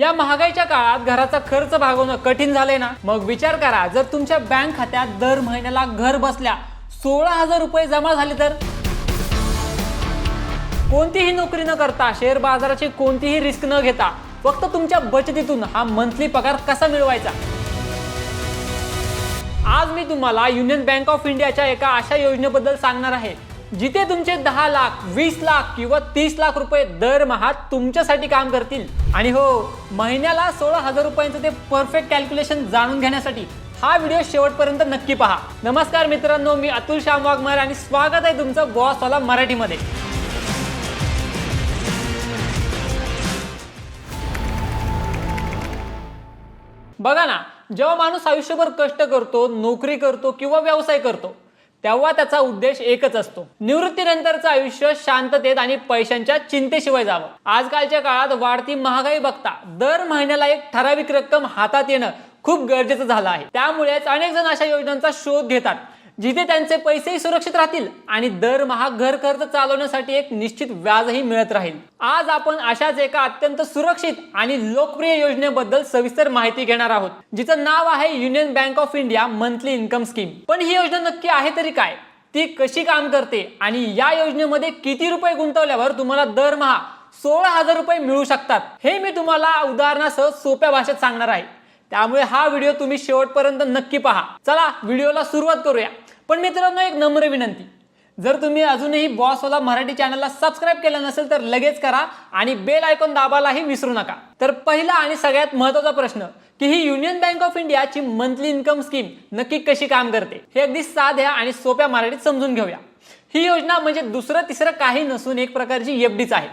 या महागाईच्या काळात घराचा खर्च भागवणं कठीण झालंय ना? मग विचार करा, जर तुमच्या बँक खात्यात दर महिन्याला घर बसल्या 16,000 रुपये जमा झाले तर? कोणतीही नोकरी न करता, शेअर बाजाराची कोणतीही रिस्क न घेता, फक्त तुमच्या बचतीतून हा मंथली पगार कसा मिळवायचा? आज मी तुम्हाला युनियन बँक ऑफ इंडियाच्या एका अशा योजनेबद्दल सांगणार आहे जिथे तुमचे 10 लाख, 20 लाख किंवा 30 लाख रुपये दरमहा तुमच्यासाठी काम करतील. आणि हो, महिन्याला 16,000 रुपयांचं ते परफेक्ट कॅल्क्युलेशन जाणून घेण्यासाठी हा व्हिडिओ शेवटपर्यंत नक्की पहा. नमस्कार मित्रांनो, मी अतुल श्याम वाघमारे आणि स्वागत आहे तुमचं बॉसवाला मराठीमध्ये. बघा ना, जेव्हा माणूस आयुष्यभर कष्ट करतो, नोकरी करतो किंवा व्यवसाय करतो, तेव्हा त्याचा उद्देश एकच असतो, निवृत्तीनंतरचं आयुष्य शांततेत आणि पैशांच्या चिंतेशिवाय जावं. आजकालच्या काळात वाढती महागाई बघता दर महिन्याला एक ठराविक रक्कम हातात येणं खूप गरजेचं झालं आहे. त्यामुळेच अनेक जण अशा योजनांचा शोध घेतात जिथे त्यांचे पैसेही सुरक्षित राहतील आणि दरमहा घर खर्च चालवण्यासाठी एक निश्चित व्याजही मिळत राहील. आज आपण अशाच एका अत्यंत सुरक्षित आणि लोकप्रिय योजनेबद्दल सविस्तर माहिती घेणार आहोत, जिचं नाव आहे union bank of India monthly income scheme. पण ही योजना नक्की आहे तरी काय, ती कशी काम करते आणि या योजनेमध्ये किती रुपये गुंतवल्यावर तुम्हाला दरमहा 16,000 रुपये मिळू शकतात, हे मी तुम्हाला उदाहरणासह सोप्या भाषेत सांगणार आहे. त्यामुळे हा व्हिडिओ तुम्ही शेवटपर्यंत नक्की पहा. चला व्हिडिओला सुरुवात करूया. पण मित्रांनो, एक नम्र विनंती, जर तुम्ही अजूनही बॉसवाला मराठी चॅनलला सबस्क्राईब केलं नसेल तर लगेच करा आणि बेल आयकॉन दाबायलाही विसरू नका. तर पहिला आणि सगळ्यात महत्त्वाचा प्रश्न की ही युनियन बँक ऑफ इंडियाची मंथली इन्कम स्कीम नक्की कशी काम करते, हे अगदी साध्या आणि सोप्या मराठीत समजून घेऊया. ही योजना म्हणजे दुसरं तिसरं काही नसून एक प्रकारची एफडीच आहे.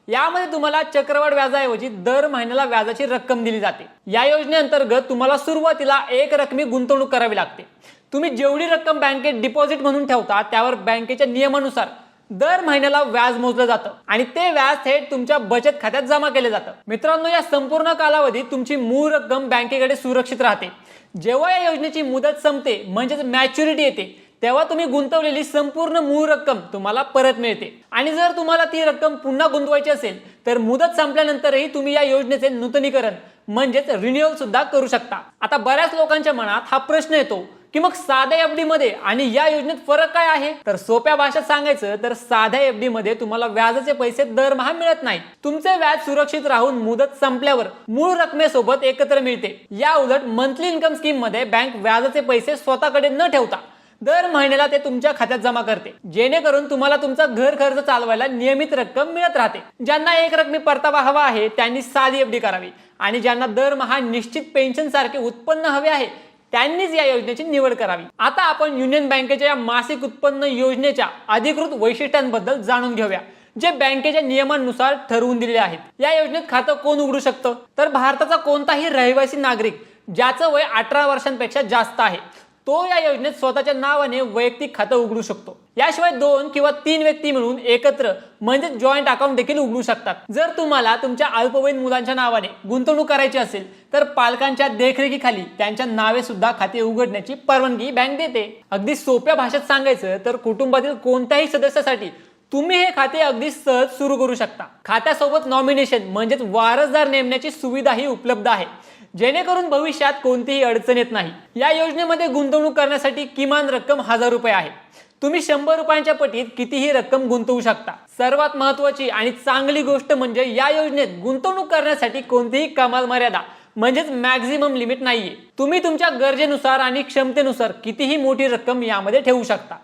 यामध्ये तुम्हाला चक्रवाढ व्याजाऐवजी दर महिन्याला व्याजाची रक्कम दिली जाते. या योजनेअंतर्गत तुम्हाला सुरुवातीला एक रकमी गुंतवणूक करावी लागते. तुम्ही जेवढी रक्कम बँकेत डिपॉझिट म्हणून ठेवता त्यावर बँकेच्या नियमानुसार दर महिन्याला व्याज मोजलं जातं आणि ते व्याज थेट तुमच्या बचत खात्यात जमा केलं जातं. मित्रांनो, या संपूर्ण कालावधीत तुमची मूळ रक्कम बँकेकडे सुरक्षित राहते. जेव्हा या योजनेची मुदत संपते म्हणजेच मॅच्युरिटी येते, तेव्हा तुम्ही गुंतवलेली संपूर्ण मूळ रक्कम तुम्हाला परत मिळते. आणि जर तुम्हाला ती रक्कम पुन्हा गुंतवायची असेल तर मुदत संपल्यानंतरही तुम्ही या योजनेचे नूतनीकरण म्हणजेच रिन्युअल सुद्धा करू शकता. आता बऱ्याच लोकांच्या मनात हा प्रश्न येतो की मग साध्या एफडी मध्ये आणि या योजनेत फरक काय आहे? तर सोप्या भाषेत सांगायचं तर साध्या एफडी मध्ये तुम्हाला व्याजाचे पैसे दरमहा मिळत नाहीत. तुमचे व्याज सुरक्षित राहून मुदत संपल्यावर मूळ रकमेसोबत एकत्र मिळते. या उलट मंथली इन्कम स्कीम मध्ये बँक व्याजाचे पैसे स्वतःकडे न ठेवता दर महिन्याला ते तुमच्या खात्यात जमा करते, जेणेकरून तुम्हाला तुमचा घर खर्च चालवायला नियमित रक्कम मिळत राहते. ज्यांना एक रकमी परतावा हवा आहे त्यांनी साधी एफडी करावी आणि ज्यांना दरमहा निश्चित पेन्शन सारखे उत्पन्न हवे आहे त्यांनीच या योजनेची निवड करावी. आता आपण युनियन बँकेच्या या मासिक उत्पन्न योजनेच्या अधिकृत वैशिष्ट्यांबद्दल जाणून घेऊया, जे बँकेच्या नियमांनुसार ठरवून दिलेले आहेत. या योजनेत खातं कोण उघडू शकतं? तर भारताचा कोणताही रहिवासी नागरिक ज्याचं वय 18 वर्षांपेक्षा जास्त आहे तो या योजनेत स्वतःच्या नावाने वैयक्तिक खातं उघडू शकतो. याशिवाय 2 किंवा 3 व्यक्ती मिळून एकत्र म्हणजे जॉईंट अकाउंट देखील उघडू शकतात. जर तुम्हाला तुमच्या अल्पवयीन मुलांच्या नावाने गुंतवणूक करायची असेल तर पालकांच्या देखरेखीखाली त्यांच्या नावे सुद्धा खाते उघडण्याची परवानगी बँक देते. अगदी सोप्या भाषेत सांगायचं तर कुटुंबातील कोणत्याही सदस्यासाठी तुम्ही हे खाते अगदी सहज सुरू करू शकता. खात्यासोबत नॉमिनेशन म्हणजेच वारसदार नेमण्याची सुविधाही उपलब्ध आहे, जेणेकरून भविष्यात कोणतीही अडचण येत नाही. या योजनेमध्ये गुंतवणूक करण्यासाठी किमान रक्कम 1,000 रुपये आहे. तुम्ही 100 रुपयांच्या पटीत कितीही रक्कम गुंतवू शकता. सर्वात महत्त्वाची आणि चांगली गोष्ट म्हणजे या योजनेत गुंतवणूक करण्यासाठी कोणतीही कमाल मर्यादा म्हणजेच मॅक्झिमम लिमिट नाहीये. तुम्ही तुमच्या गरजेनुसार आणि क्षमतेनुसार कितीही मोठी रक्कम यामध्ये ठेवू शकता,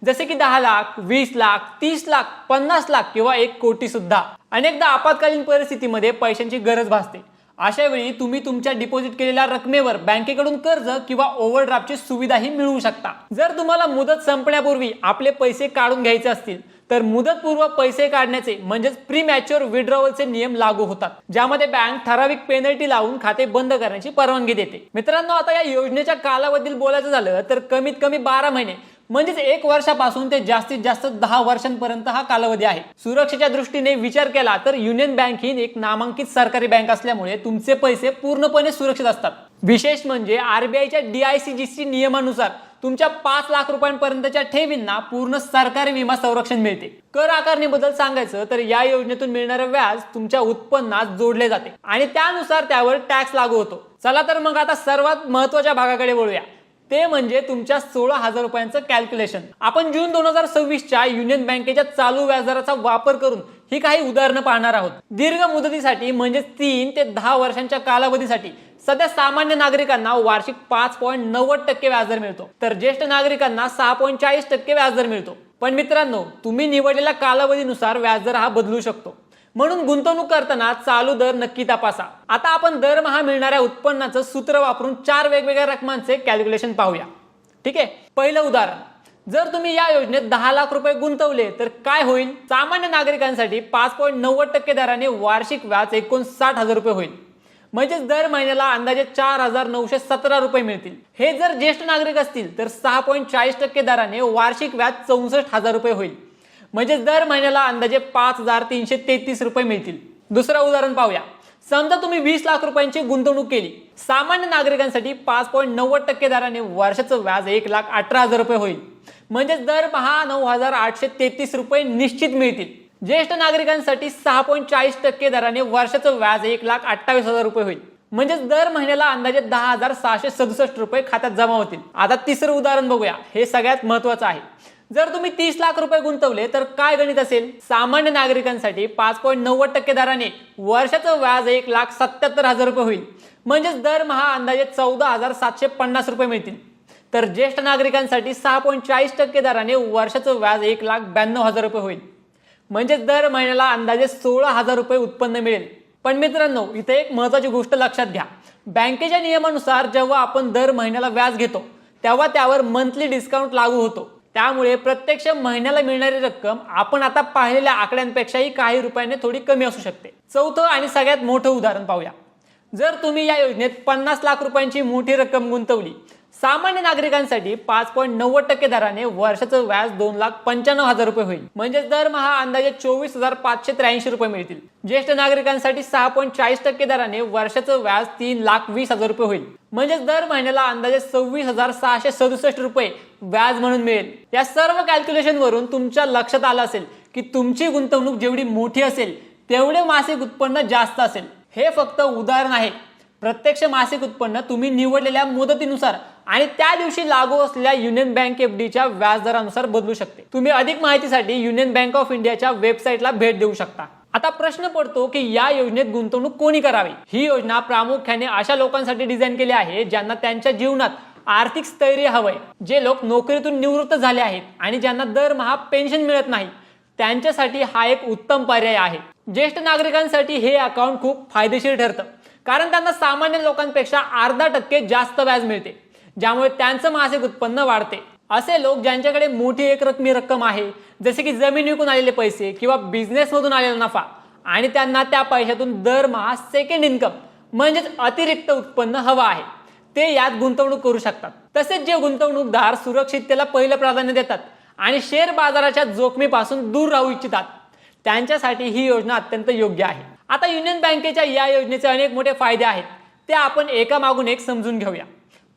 जसे की 10 लाख, 20 लाख, 30 लाख, 50 लाख किंवा 1 कोटी सुद्धा. अनेकदा आपत्कालीन परिस्थितीमध्ये पैशांची गरज भासते. अशा वेळी तुम्ही तुमच्या डिपॉझिट केलेल्या रकमेवर बँकेकडून कर्ज किंवा ओव्हरड्राफ्टची सुविधाही मिळवू शकता. जर तुम्हाला मुदत संपण्यापूर्वी आपले पैसे काढून घ्यायचे असतील तर मुदतपूर्व पैसे काढण्याचे म्हणजेच प्री मॅच्युअर विड्रॉवलचे नियम लागू होतात, ज्यामध्ये बँक ठराविक पेनल्टी लावून खाते बंद करण्याची परवानगी देते. मित्रांनो, आता या योजनेच्या कालावधील बोलायचं झालं तर कमीत कमी 12 महिने म्हणजेच 1 वर्षापासून ते जास्तीत जास्त 10 वर्षांपर्यंत हा कालावधी आहे. सुरक्षेच्या दृष्टीने विचार केला तर युनियन बँक ही एक नामांकित सरकारी बँक असल्यामुळे तुमचे पैसे पूर्णपणे सुरक्षित असतात. विशेष म्हणजे आरबीआयच्या DICGC नियमानुसार तुमच्या 5 लाख रुपयांपर्यंतच्या ठेवींना पूर्ण सरकारी विमा संरक्षण मिळते। कर आकारणीबद्दल सांगायचं तर या योजनेतून मिळणारे व्याज तुमच्या उत्पन्नात जोडले जाते आणि त्यानुसार त्यावर टॅक्स लागू होतो। चला तर मग आता सर्वात महत्त्वाच्या भागाकडे वळूया, ते म्हणजे तुमच्या 16,000 रुपयांचं कॅल्क्युलेशन। आपण जून 2026च्या युनियन बँकेच्या चालू व्याजदराचा वापर करून ही काही उदाहरणं पाहणार आहोत। दीर्घ मुदतीसाठी म्हणजे 3 ते 10 वर्षांच्या कालावधीसाठी सध्या सामान्य नागरिकांना वार्षिक 5.90% व्याजदर मिळतो, तर ज्येष्ठ नागरिकांना 6.40% व्याजदर मिळतो। पण मित्रांनो, तुम्ही निवडलेल्या कालावधीनुसार व्याजदर हा बदलू शकतो, म्हणून गुंतवणूक करताना चालू दर नक्की तपासा। आता आपण दरमहा मिळणाऱ्या उत्पन्नाचं सूत्र वापरून 4 वेगवेगळ्या रकमांचे कॅल्क्युलेशन पाहूया। ठीक आहे, पहिलं उदाहरण, जर तुम्ही या योजनेत 10 लाख रुपये गुंतवले तर काय होईल? सामान्य नागरिकांसाठी 5.90% दराने वार्षिक व्याज 59,000 रुपये होईल, म्हणजेच दर महिन्याला अंदाजे 4,917 रुपये मिळतील। हे जर ज्येष्ठ नागरिक असतील तर 6.40% दराने वार्षिक व्याज 64,000 रुपये होईल, म्हणजेच दर महिन्याला अंदाजे 5,333 रुपये मिळतील। दुसरं उदाहरण पाहूया, समजा तुम्ही 20 लाख रुपयांची गुंतवणूक केली। सामान्य नागरिकांसाठी 5.90% दराने वर्षाचं व्याज 1,18,000 रुपये होईल, म्हणजेच दरमहा 9,833 रुपये निश्चित मिळतील। ज्येष्ठ नागरिकांसाठी 6.40% दराने वर्षाचं व्याज 1,28,000 रुपये होईल, म्हणजेच दर महिन्याला अंदाजे 10,667 रुपये खात्यात जमा होतील। आता तिसरं उदाहरण बघूया, हे सगळ्यात महत्त्वाचं आहे। जर तुम्ही 30 लाख रुपये गुंतवले तर काय गणित असेल? सामान्य नागरिकांसाठी 5.90% दराने वर्षाचं व्याज 1,77,000 रुपये होईल, म्हणजेच दरमहा अंदाजे 14,750 रुपये मिळतील। तर ज्येष्ठ नागरिकांसाठी 6.40% दराने वर्षाचं व्याज 1,92,000 रुपये होईल, म्हणजेच दर महिन्याला अंदाजे 16,000 रुपये उत्पन्न मिळेल। पण मित्रांनो, इथे एक महत्त्वाची गोष्ट लक्षात घ्या, बँकेच्या नियमानुसार जेव्हा आपण दर महिन्याला व्याज घेतो तेव्हा त्यावर मंथली डिस्काउंट लागू होतो, त्यामुळे प्रत्यक्ष महिन्याला मिळणारी रक्कम आपण आता पाहिलेल्या आकड्यांपेक्षाही काही रुपयाने थोडी कमी असू शकते। चौथं आणि सगळ्यात मोठं उदाहरण पाहूया, जर तुम्ही या योजनेत 50 लाख रुपयांची मोठी रक्कम गुंतवली, सामान्य नागरिकांसाठी 5.90% दराने वर्षाचं व्याज 2,95,000 रुपये होईल, म्हणजेच दरमहा अंदाजे 24,583 रुपये मिळतील। ज्येष्ठ नागरिकांसाठी 6.40% दराने वर्षाचं व्याज 3,20,000 रुपये होईल, म्हणजेच दर महिन्याला अंदाजे 26,667 रुपये व्याज म्हणून मिळेल। या सर्व कॅल्क्युलेशन वरून तुमच्या लक्षात आलं असेल की तुमची गुंतवणूक जेवढी मोठी असेल तेवढे मासिक उत्पन्न जास्त असेल। हे फक्त उदाहरण आहे, प्रत्यक्ष मासिक उत्पन्न तुम्ही निवडलेल्या मुदतीनुसार आणि त्या दिवशी लागू असलेल्या युनियन बँक एफडीच्या व्याजदरानुसार बदलू शकते। तुम्ही अधिक माहितीसाठी युनियन बँक ऑफ इंडियाच्या वेबसाईटला भेट देऊ शकता। आता प्रश्न पडतो की या योजनेत गुंतवणूक कोणी करावी? ही योजना प्रामुख्याने अशा लोकांसाठी डिझाईन केली आहे ज्यांना त्यांच्या जीवनात आर्थिक स्थैर्य हवंय, जे लोक नोकरीतून निवृत्त झाले आहेत आणि ज्यांना दरमहा पेन्शन मिळत नाही, त्यांच्यासाठी हा एक उत्तम पर्याय आहे। ज्येष्ठ नागरिकांसाठी हे अकाउंट खूप फायदेशीर ठरतं, कारण त्यांना सामान्य लोकांपेक्षा अर्धा टक्के जास्त व्याज मिळते, ज्यामुळे त्यांचं मासिक उत्पन्न वाढते। असे लोक ज्यांच्याकडे मोठी एकरकमी रक्कम आहे, जसे की जमीन विकून आलेले पैसे किंवा बिझनेस मधून आलेला नफा, आणि त्यांना त्या पैशातून दरमहा सेकंड इन्कम म्हणजेच अतिरिक्त उत्पन्न हवं आहे, ते यात गुंतवणूक करू शकतात। तसेच जे गुंतवणूकदार सुरक्षिततेला पहिलं प्राधान्य देतात आणि शेअर बाजाराच्या जोखमीपासून दूर राहू इच्छितात, त्यांच्यासाठी ही योजना अत्यंत योग्य आहे। आता युनियन बँकेच्या या योजनेचे अनेक मोठे फायदे आहेत, ते आपण एकामागून एक समजून घेऊया।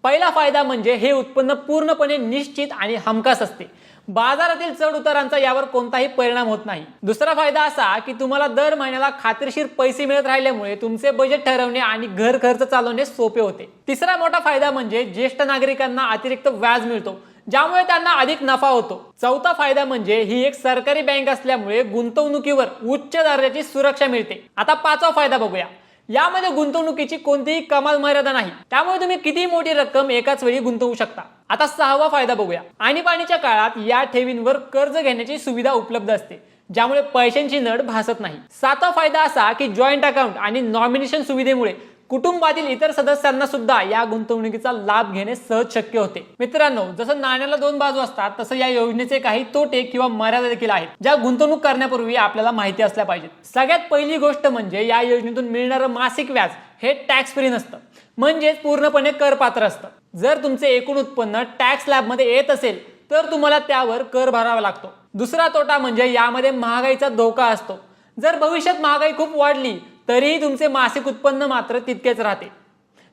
पहिला फायदा म्हणजे हे उत्पन्न पूर्णपणे निश्चित आणि हमखास असते, बाजारातील चढ उतारांचा यावर कोणताही परिणाम होत नाही। दुसरा फायदा असा की तुम्हाला दर महिन्याला खात्रीशीर पैसे मिळत राहिल्यामुळे तुमचे बजेट ठरवणे आणि घर खर्च चालवणे सोपे होते। तिसरा मोठा फायदा म्हणजे ज्येष्ठ नागरिकांना अतिरिक्त व्याज मिळतो, ज्यामुळे त्यांना अधिक नफा होतो। चौथा फायदा म्हणजे ही एक सरकारी बँक असल्यामुळे गुंतवणुकीवर उच्च दर्जाची सुरक्षा मिळते। आता पाचवा फायदा बघूया, यामध्ये गुंतवणुकीची कोणतीही कमाल मर्यादा नाही, त्यामुळे तुम्ही किती मोठी रक्कम एकाच वेळी गुंतवू शकता। आता सहावा फायदा बघूया, आणीबाणीच्या काळात या ठेवींवर कर्ज घेण्याची सुविधा उपलब्ध असते, ज्यामुळे पैशांची नड भासत नाही। सातवा फायदा असा की जॉईंट अकाउंट आणि नॉमिनेशन सुविधेमुळे कुटुंबातील इतर सदस्यांना सुद्धा या गुंतवणुकीचा लाभ घेणे सहज शक्य होते। मित्रांनो, जसं नाण्याला दोन बाजू असतात, तसं या योजनेचे काही तोटे किंवा मर्यादा देखील आहेत, ज्या गुंतवणूक करण्यापूर्वी आपल्याला माहिती असल्या पाहिजेत। सगळ्यात पहिली गोष्ट म्हणजे या योजनेतून मिळणारं मासिक व्याज हे टॅक्स फ्री नसतं, म्हणजेच पूर्णपणे करपात्र असतं। जर तुमचे एकूण उत्पन्न टॅक्स स्लॅबमध्ये येत असेल तर तुम्हाला त्यावर कर भरावा लागतो। दुसरा तोटा म्हणजे यामध्ये महागाईचा धोका असतो, जर भविष्यात महागाई खूप वाढली तरीही तुमचे मासिक उत्पन्न मात्र तितकेच राहते,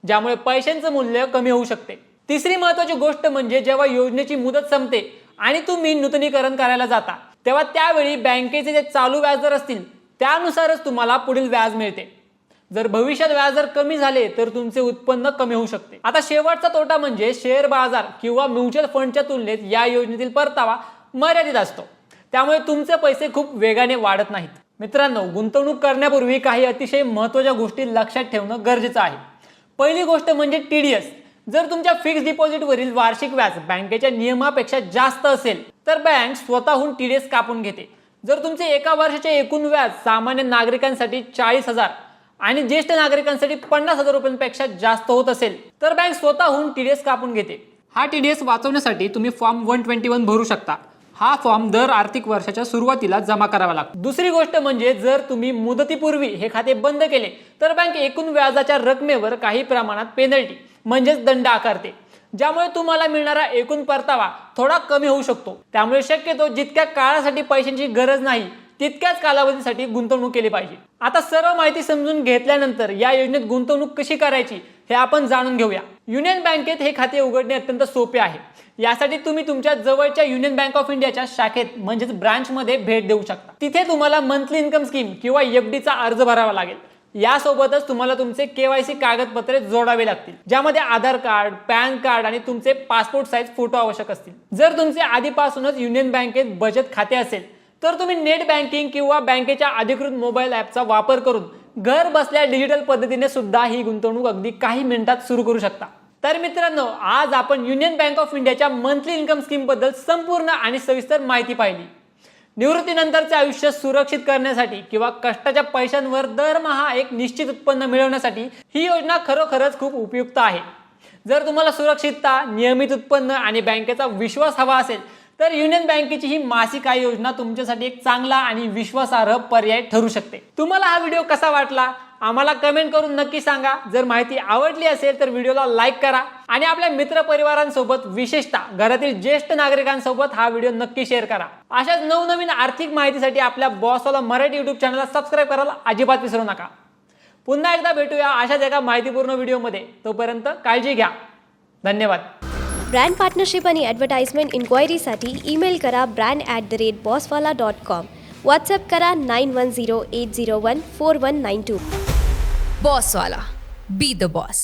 ज्यामुळे पैशांचं मूल्य कमी होऊ शकते। तिसरी महत्त्वाची गोष्ट म्हणजे जेव्हा योजनेची मुदत संपते आणि तुम्ही नूतनीकरण करायला जाता तेव्हा त्यावेळी बँकेचे जे चालू व्याजदर असतील त्यानुसारच तुम्हाला पुढील व्याज मिळते. जर भविष्यात व्याजदर कमी झाले तर तुमचे उत्पन्न कमी होऊ शकते. आता शेवटचा तोटा म्हणजे शेअर बाजार किंवा म्युच्युअल फंडच्या तुलनेत या योजनेतील परतावा मर्यादित असतो. त्यामुळे तुमचे पैसे खूप वेगाने वाढत नाहीत. मित्रांनो, गुंतवणूक करण्यापूर्वी काही अतिशय महत्त्वाच्या गोष्टी लक्षात ठेवणं गरजेचं आहे. पहिली गोष्ट म्हणजे TDS. जर तुमच्या फिक्स डिपॉझिटवरील वार्षिक व्याज बँकेच्या नियमापेक्षा जास्त असेल तर बँक स्वतःहून TDS कापून घेते. जर तुमचे एका वर्षाचे एकूण व्याज सामान्य नागरिकांसाठी 40,000 आणि ज्येष्ठ नागरिकांसाठी 50,000 रुपयांपेक्षा जास्त होत असेल तर बँक स्वतःहून TDS कापून घेते. हा TDS वाचवण्यासाठी तुम्ही फॉर्म 121 भरू शकता. हा फॉर्म दर आर्थिक वर्षाच्या सुरुवातीला जमा करावा लागतो. दुसरी गोष्ट म्हणजे जर तुम्ही मुदतीपूर्वी हे खाते बंद केले तर बँक एकूण व्याजाच्या रकमेवर काही प्रमाणात पेनल्टी म्हणजेच दंड आकारते, ज्यामुळे तुम्हाला मिळणारा एकूण परतावा थोडा कमी होऊ शकतो. त्यामुळे शक्यतो जितक्या काळासाठी पैशांची गरज नाही तितक्याच कालावधीसाठी गुंतवणूक केली पाहिजे. आता सर्व माहिती समजून घेतल्यानंतर या योजनेत गुंतवणूक कशी करायची हे आपण जाणून घेऊया. युनियन बँकेत हे खाते उघडणे अत्यंत सोपे आहे. यासाठी तुम्ही तुमच्या जवळच्या युनियन बँक ऑफ इंडियाच्या शाखेत म्हणजेच ब्रांचमध्ये भेट देऊ शकता. तिथे तुम्हाला मंथली इन्कम स्कीम किंवा FDचा अर्ज भरावा लागेल. यासोबतच तुम्हाला तुमचे KYC कागदपत्रे जोडावे लागतील, ज्यामध्ये आधार कार्ड, पॅन कार्ड आणि तुमचे पासपोर्ट साईज फोटो आवश्यक असतील. जर तुमचे आधीपासूनच युनियन बँकेत बचत खाते असेल तर तुम्ही नेट बँकिंग किंवा बँकेच्या अधिकृत मोबाईल ॲपचा वापर करून घर बसल्या डिजिटल पद्धतीने सुद्धा ही गुंतवणूक अगदी काही मिनिटात सुरू करू शकता. तर मित्रांनो, आज आपण युनियन बँक ऑफ इंडियाच्या मंथली इन्कम स्कीम बद्दल संपूर्ण आणि सविस्तर माहिती पाहिली. निवृत्तीनंतरचे आयुष्य सुरक्षित करण्यासाठी किंवा कष्टाच्या पैशांवर दरमहा एक निश्चित उत्पन्न मिळवण्यासाठी ही योजना खरोखरच खूप उपयुक्त आहे. जर तुम्हाला सुरक्षितता, नियमित उत्पन्न आणि बँकेचा विश्वास हवा असेल तर युनियन बँकेची ही मासिक आय योजना तुमच्यासाठी एक चांगला आणि विश्वासार्ह पर्याय ठरू शकते. तुम्हाला हा व्हिडिओ कसा वाटला आम्हाला कमेंट करून नक्की सांगा. जर माहिती आवडली असेल तर व्हिडिओला लाईक करा आणि आपल्या मित्रपरिवारांसोबत, विशेषतः घरातील ज्येष्ठ नागरिकांसोबत हा व्हिडिओ नक्की शेअर करा. अशाच नवनवीन आर्थिक माहितीसाठी आपल्या बॉसवाला मराठी YouTube चॅनलला सबस्क्राईब करायला अजिबात विसरू नका. पुन्हा एकदा भेटूया अशाच एका माहितीपूर्ण व्हिडिओमध्ये. तोपर्यंत काळजी घ्या. धन्यवाद. ब्रँड पार्टनरशिप आणि ॲडव्हर्टाइजमेंट इन्क्वायरीसाठी ईमेल करा brand@bosswala.com. व्हॉट्सअप करा 9108014192. Bosswala. Be the boss.